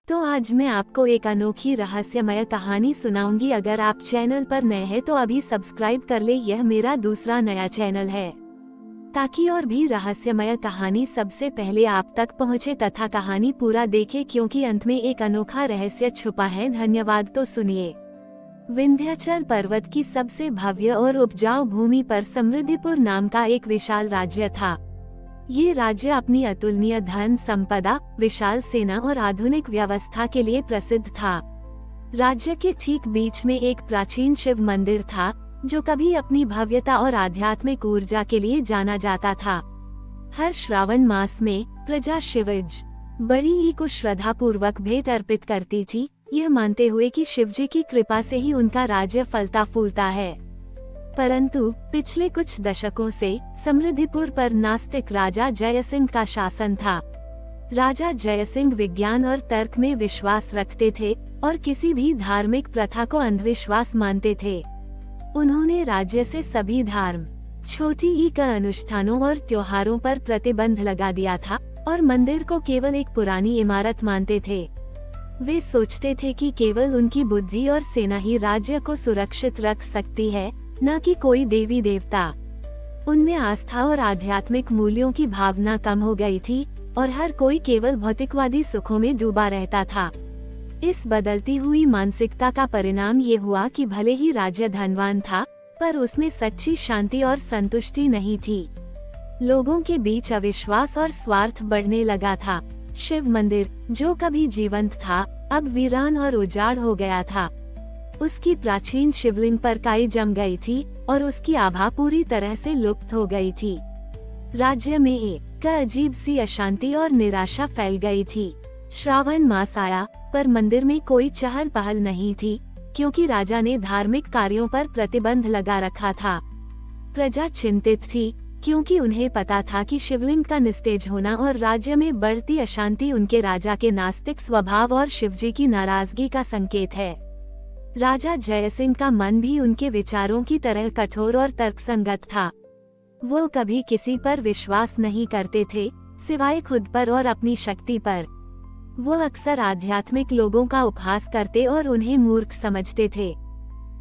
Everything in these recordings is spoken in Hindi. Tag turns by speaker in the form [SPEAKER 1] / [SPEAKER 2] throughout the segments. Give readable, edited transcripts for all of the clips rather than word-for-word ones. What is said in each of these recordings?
[SPEAKER 1] तो आज मैं आपको एक अनोखी रहस्यमय कहानी सुनाऊंगी। अगर आप चैनल पर नए हैं तो अभी सब्सक्राइब कर ले। यह मेरा दूसरा नया चैनल है ताकि और भी रहस्यमय कहानी सबसे पहले आप तक पहुंचे तथा कहानी पूरा देखे, क्योंकि अंत में एक अनोखा रहस्य छुपा है। धन्यवाद। तो सुनिए। विंध्याचल पर्वत की सबसे भव्य और उपजाऊ भूमि पर समृद्धिपुर नाम का एक विशाल राज्य था। ये राज्य अपनी अतुलनीय धन संपदा, विशाल सेना और आधुनिक व्यवस्था के लिए प्रसिद्ध था। राज्य के ठीक बीच में एक प्राचीन शिव मंदिर था, जो कभी अपनी भव्यता और आध्यात्मिक ऊर्जा के लिए जाना जाता था। हर श्रावण मास में प्रजा शिवज बड़ी ही को श्रद्धा पूर्वक भेंट अर्पित करती थी, यह मानते हुए कि शिवजी की कृपा से ही उनका राज्य फलता फूलता है। परंतु पिछले कुछ दशकों से समृद्धिपुर पर नास्तिक राजा जयसिंह का शासन था। राजा जयसिंह विज्ञान और तर्क में विश्वास रखते थे और किसी भी धार्मिक प्रथा को अंधविश्वास मानते थे। उन्होंने राज्य से सभी धर्म, छोटी ई का अनुष्ठानों और त्योहारों पर प्रतिबंध लगा दिया था और मंदिर को केवल एक पुरानी इमारत मानते थे। वे सोचते थे कि केवल उनकी बुद्धि और सेना ही राज्य को सुरक्षित रख सकती है, न कि कोई देवी देवता। उनमें आस्था और आध्यात्मिक मूल्यों की भावना कम हो गई थी और हर कोई केवल भौतिकवादी सुखों में डूबा रहता था। इस बदलती हुई मानसिकता का परिणाम ये हुआ कि भले ही राज्य धनवान था, पर उसमें सच्ची शांति और संतुष्टि नहीं थी। लोगों के बीच अविश्वास और स्वार्थ बढ़ने लगा था। शिव मंदिर, जो कभी जीवंत था, अब वीरान और उजाड़ हो गया था। उसकी प्राचीन शिवलिंग पर काई जम गई थी और उसकी आभा पूरी तरह से लुप्त हो गई थी। राज्य में एक अजीब सी अशांति और निराशा फैल गई थी। श्रावण मास आया, पर मंदिर में कोई चहल पहल नहीं थी, क्योंकि राजा ने धार्मिक कार्यों पर प्रतिबंध लगा रखा था। प्रजा चिंतित थी, क्योंकि उन्हें पता था कि शिवलिंग का निस्तेज होना और राज्य में बढ़ती अशांति उनके राजा के नास्तिक स्वभाव और शिवजी की नाराजगी का संकेत है। राजा जयसिंह का मन भी उनके विचारों की तरह कठोर और तर्कसंगत था। वो कभी किसी पर विश्वास नहीं करते थे, सिवाय खुद पर और अपनी शक्ति पर। वो अक्सर आध्यात्मिक लोगों का उपहास करते और उन्हें मूर्ख समझते थे।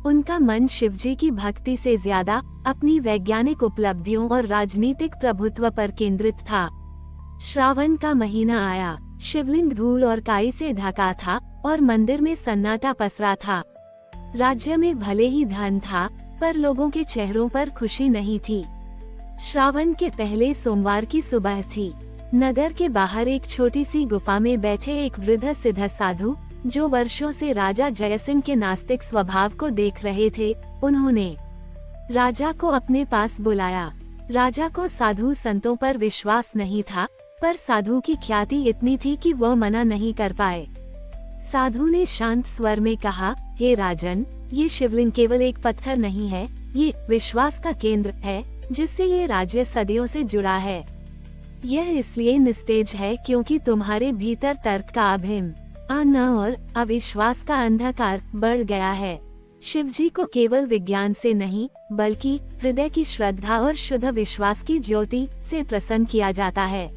[SPEAKER 1] उनका मन शिवजी की भक्ति से ज्यादा अपनी वैज्ञानिक उपलब्धियों और राजनीतिक प्रभुत्व पर केंद्रित था। श्रावण का महीना आया, शिवलिंग धूल और काई से ढका था और मंदिर में सन्नाटा पसरा था। राज्य में भले ही धन था, पर लोगों के चेहरों पर खुशी नहीं थी। श्रावण के पहले सोमवार की सुबह थी। नगर के बाहर एक छोटी सी गुफा में बैठे एक वृद्ध सिद्ध साधु, जो वर्षों से राजा जयसिंह के नास्तिक स्वभाव को देख रहे थे, उन्होंने राजा को अपने पास बुलाया। राजा को साधु संतों पर विश्वास नहीं था, पर साधु की ख्याति इतनी थी कि वह मना नहीं कर पाए। साधु ने शांत स्वर में कहा, हे राजन, ये शिवलिंग केवल एक पत्थर नहीं है, ये विश्वास का केंद्र है जिससे ये राज्य सदियों से जुड़ा है। यह इसलिए निस्तेज है क्योंकि तुम्हारे भीतर तर्क का अभिमान और अविश्वास का अंधकार बढ़ गया है। शिवजी को केवल विज्ञान से नहीं, बल्कि हृदय की श्रद्धा और शुद्ध विश्वास की ज्योति से प्रसन्न किया जाता है।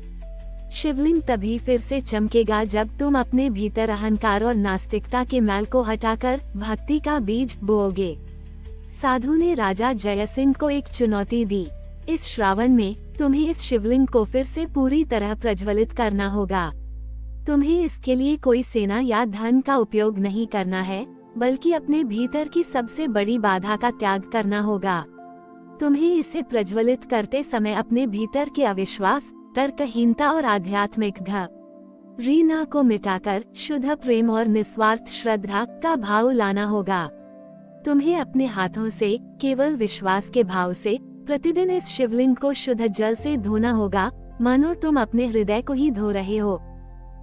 [SPEAKER 1] शिवलिंग तभी फिर से चमकेगा जब तुम अपने भीतर अहंकार और नास्तिकता के मैल को हटाकर भक्ति का बीज बोओगे। साधु ने राजा जयसिंह को एक चुनौती दी। इस श्रावण में तुम्हें इस शिवलिंग को फिर से पूरी तरह प्रज्वलित करना होगा। तुम्हें इसके लिए कोई सेना या धन का उपयोग नहीं करना है, बल्कि अपने भीतर की सबसे बड़ी बाधा का त्याग करना होगा। तुम्हें इसे प्रज्वलित करते समय अपने भीतर के अविश्वास, तर्कहीनता और आध्यात्मिक रीना को मिटाकर शुद्ध प्रेम और निस्वार्थ श्रद्धा का भाव लाना होगा। तुम्हें अपने हाथों से केवल विश्वास के भाव से प्रतिदिन इस शिवलिंग को शुद्ध जल से धोना होगा, मानो तुम अपने हृदय को ही धो रहे हो।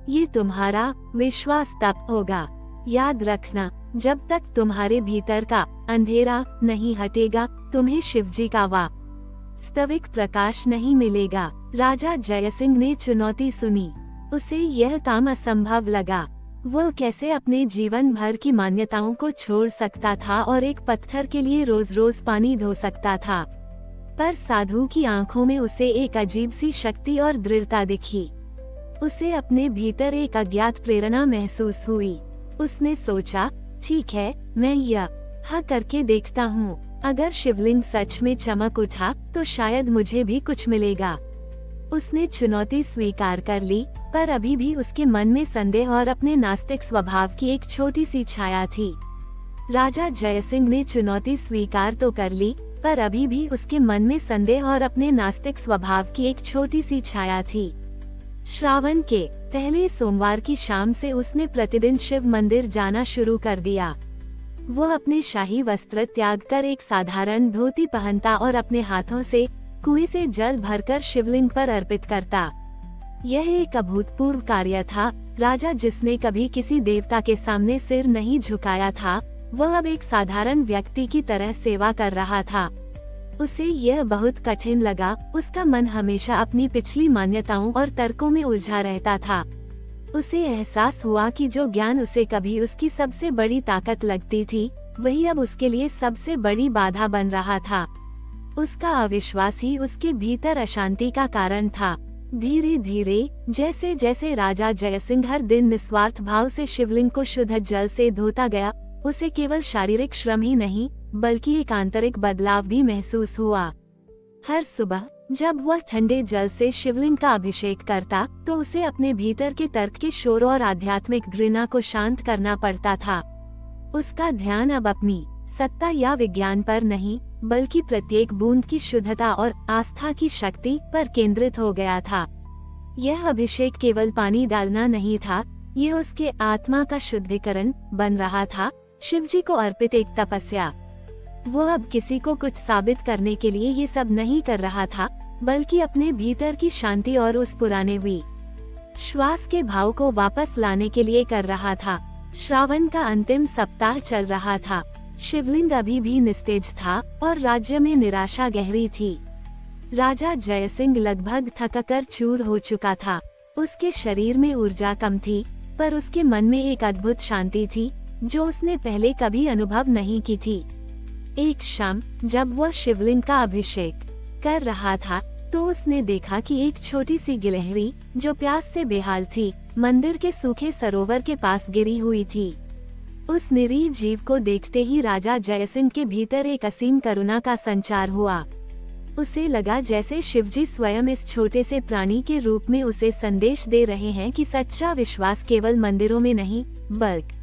[SPEAKER 1] ये तुम्हारा विश्वास तप होगा। याद रखना, जब तक तुम्हारे भीतर का अंधेरा नहीं हटेगा, तुम्हें शिवजी का वास्तविक प्रकाश नहीं मिलेगा। राजा जयसिंह ने चुनौती सुनी। उसे यह काम असंभव लगा। वह कैसे अपने जीवन भर की मान्यताओं को छोड़ सकता था और एक पत्थर के लिए रोज रोज पानी धो सकता था। पर साधु की आंखों में उसे एक अजीब सी शक्ति और दृढ़ता दिखी। उसे अपने भीतर एक अज्ञात प्रेरणा महसूस हुई। उसने सोचा, ठीक है, मैं यह करके देखता हूँ। अगर शिवलिंग सच में चमक उठा तो शायद मुझे भी कुछ मिलेगा। उसने चुनौती स्वीकार कर ली, पर अभी भी उसके मन में संदेह और अपने नास्तिक स्वभाव की एक छोटी सी छाया थी। राजा जयसिंह ने चुनौती स्वीकार तो कर ली, पर अभी भी उसके मन में संदेह और अपने नास्तिक स्वभाव की एक छोटी सी छाया थी। श्रावण के पहले सोमवार की शाम से उसने प्रतिदिन शिव मंदिर जाना शुरू कर दिया। वो अपने शाही वस्त्र त्याग कर एक साधारण धोती पहनता और अपने हाथों से कुएं से जल भरकर शिवलिंग पर अर्पित करता। यह एक अभूतपूर्व कार्य था। राजा, जिसने कभी किसी देवता के सामने सिर नहीं झुकाया था, वह अब एक साधारण व्यक्ति की तरह सेवा कर रहा था। उसे यह बहुत कठिन लगा। उसका मन हमेशा अपनी पिछली मान्यताओं और तर्कों में उलझा रहता था। उसे एहसास हुआ कि जो ज्ञान उसे कभी उसकी सबसे बड़ी ताकत लगती थी, वही अब उसके लिए सबसे बड़ी बाधा बन रहा था। उसका अविश्वास ही उसके भीतर अशांति का कारण था। धीरे धीरे जैसे जैसे राजा जयसिंह हर दिन निस्वार्थ भाव से शिवलिंग को शुद्ध जल से धोता गया, उसे केवल शारीरिक श्रम ही नहीं, बल्कि एक आंतरिक बदलाव भी महसूस हुआ। हर सुबह जब वह ठंडे जल से शिवलिंग का अभिषेक करता, तो उसे अपने भीतर के तर्क के शोर और आध्यात्मिक घृणा को शांत करना पड़ता था। उसका ध्यान अब अपनी सत्ता या विज्ञान पर नहीं, बल्कि प्रत्येक बूंद की शुद्धता और आस्था की शक्ति पर केंद्रित हो गया था। यह अभिषेक केवल पानी डालना नहीं था, यह उसके आत्मा का शुद्धिकरण बन रहा था, शिवजी को अर्पित एक तपस्या। वो अब किसी को कुछ साबित करने के लिए ये सब नहीं कर रहा था, बल्कि अपने भीतर की शांति और उस पुराने श्वास के भाव को वापस लाने के लिए कर रहा था। श्रावण का अंतिम सप्ताह चल रहा था। शिवलिंग अभी भी निस्तेज था और राज्य में निराशा गहरी थी। राजा जयसिंह लगभग थककर चूर हो चुका था। उसके शरीर में ऊर्जा कम थी, पर उसके मन में एक अद्भुत शांति थी जो उसने पहले कभी अनुभव नहीं की थी। एक शाम जब वह शिवलिंग का अभिषेक कर रहा था, तो उसने देखा कि एक छोटी सी गिलहरी जो प्यास से बेहाल थी, मंदिर के सूखे सरोवर के पास गिरी हुई थी। उस निरीह जीव को देखते ही राजा जयसिंह के भीतर एक असीम करुणा का संचार हुआ। उसे लगा जैसे शिवजी स्वयं इस छोटे से प्राणी के रूप में उसे संदेश दे रहे हैं कि सच्चा विश्वास केवल मंदिरों में नहीं, बल्कि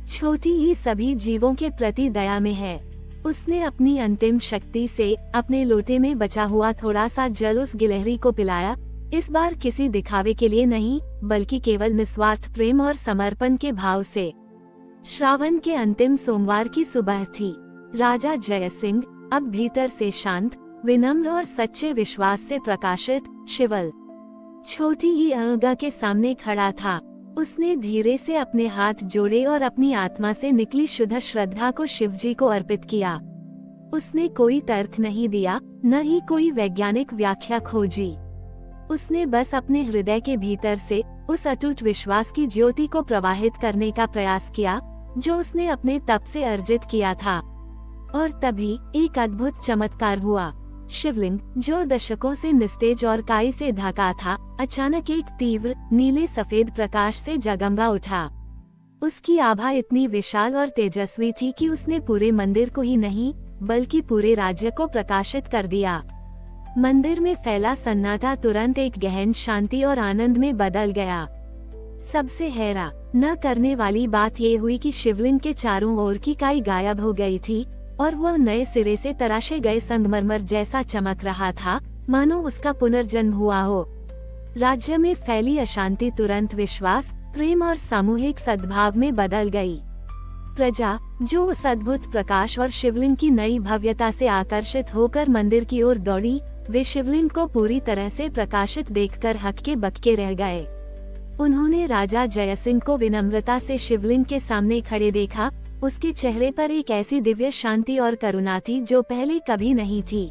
[SPEAKER 1] छोटी ही सभी जीवों के प्रति दया में है। उसने अपनी अंतिम शक्ति से अपने लोटे में बचा हुआ थोड़ा सा जल उस गिलहरी को पिलाया, इस बार किसी दिखावे के लिए नहीं, बल्कि केवल निस्वार्थ प्रेम और समर्पण के भाव से। श्रावण के अंतिम सोमवार की सुबह थी। राजा जयसिंह अब भीतर से शांत, विनम्र और सच्चे विश्वास से प्रकाशित शिवल छोटी ही अहंगा के सामने खड़ा था। उसने धीरे से अपने हाथ जोड़े और अपनी आत्मा से निकली शुद्ध श्रद्धा को शिवजी को अर्पित किया। उसने कोई तर्क नहीं दिया, न ही कोई वैज्ञानिक व्याख्या खोजी। उसने बस अपने हृदय के भीतर से उस अटूट विश्वास की ज्योति को प्रवाहित करने का प्रयास किया जो उसने अपने तप से अर्जित किया था। और तभी एक अद्भुत चमत्कार हुआ। शिवलिंग जो दशकों से निस्तेज और काई से ढका था, अचानक एक तीव्र नीले सफेद प्रकाश से जगमगा उठा। उसकी आभा इतनी विशाल और तेजस्वी थी कि उसने पूरे मंदिर को ही नहीं, बल्कि पूरे राज्य को प्रकाशित कर दिया। मंदिर में फैला सन्नाटा तुरंत एक गहन शांति और आनंद में बदल गया। सबसे हैरान न करने वाली बात ये हुई कि शिवलिंग के चारों ओर की काई गायब हो गई थी और वह नए सिरे से तराशे गए संगमरमर जैसा चमक रहा था, मानो उसका पुनर्जन्म हुआ हो। राज्य में फैली अशांति तुरंत विश्वास, प्रेम और सामूहिक सद्भाव में बदल गई। प्रजा जो उस अद्भुत प्रकाश और शिवलिंग की नई भव्यता से आकर्षित होकर मंदिर की ओर दौड़ी, वे शिवलिंग को पूरी तरह से प्रकाशित देखकर हक्के बक्के रह गए। उन्होंने राजा जयसिंह को विनम्रता से शिवलिंग के सामने खड़े देखा। उसके चेहरे पर एक ऐसी दिव्य शांति और करुणा थी जो पहले कभी नहीं थी।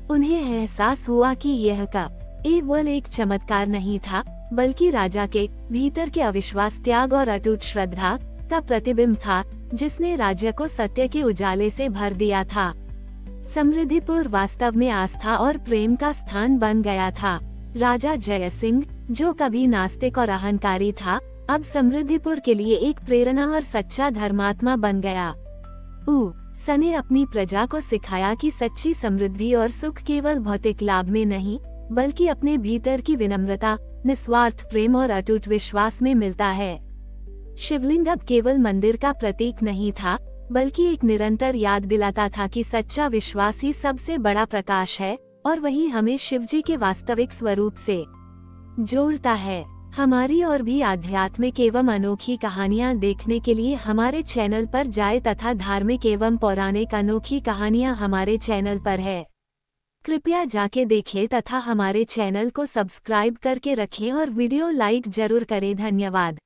[SPEAKER 1] उन्हें एहसास हुआ कि यह केवल एक चमत्कार नहीं था, बल्कि राजा के भीतर के अविश्वास, त्याग और अटूट श्रद्धा का प्रतिबिंब था, जिसने राज्य को सत्य के उजाले से भर दिया था। समृद्धिपुर वास्तव में आस्था और प्रेम का स्थान बन गया था। राजा जयसिंह जो कभी नास्तिक और अहंकारी था, अब समृद्धिपुर के लिए एक प्रेरणा और सच्चा धर्मात्मा बन गया। सन ने अपनी प्रजा को सिखाया कि सच्ची समृद्धि और सुख केवल भौतिक लाभ में नहीं, बल्कि अपने भीतर की विनम्रता, निस्वार्थ प्रेम और अटूट विश्वास में मिलता है। शिवलिंग अब केवल मंदिर का प्रतीक नहीं था, बल्कि एक निरंतर याद दिलाता था कि सच्चा विश्वास ही सबसे बड़ा प्रकाश है, और वही हमें शिवजी के वास्तविक स्वरूप से जोड़ता है। हमारी और भी आध्यात्मिक एवं अनोखी कहानियाँ देखने के लिए हमारे चैनल पर जाएं तथा धार्मिक एवं पौराणिक अनोखी कहानियाँ हमारे चैनल पर है। कृपया जाके देखें तथा हमारे चैनल को सब्सक्राइब करके रखें और वीडियो लाइक जरूर करें। धन्यवाद।